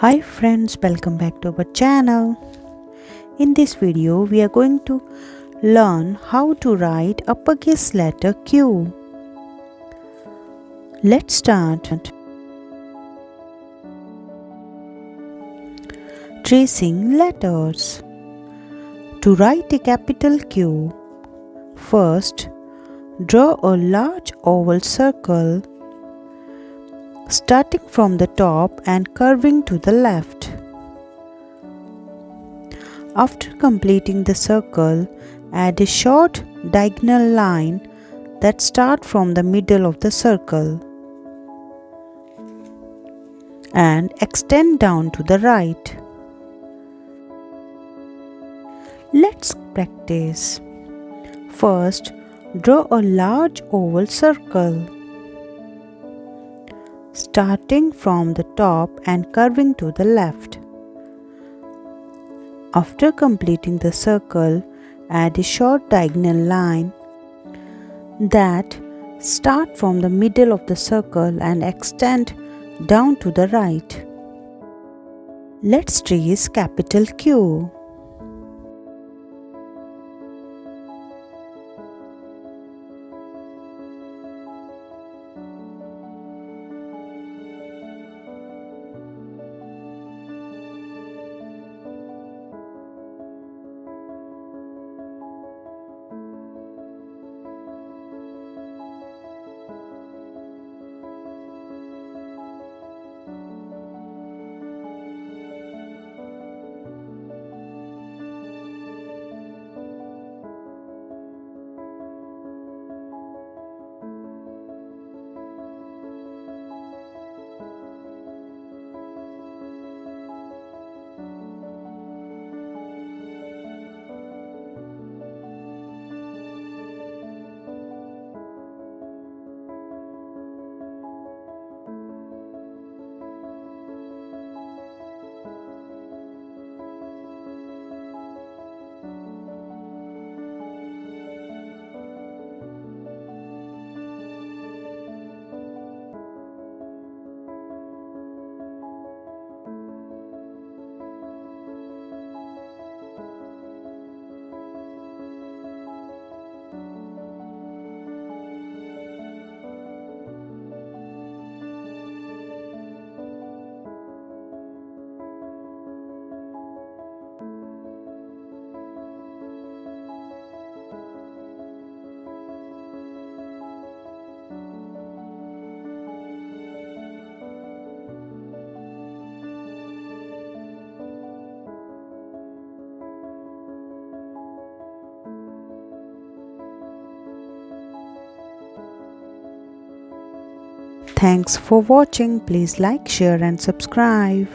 Hi friends, welcome back to our channel. In this video, we are going to learn how to write uppercase letter Q. Let's start. Tracing letters. To write a capital Q, first draw a large oval circle starting from the top and curving to the left. After completing the circle, add a short diagonal line that starts from the middle of the circle and extend down to the right. Let's practice. First, draw a large oval circle starting from the top and curving to the left. After completing the circle, add a short diagonal line that starts from the middle of the circle and extend down to the right. Let's trace capital Q. Thanks for watching. Please like, share and subscribe.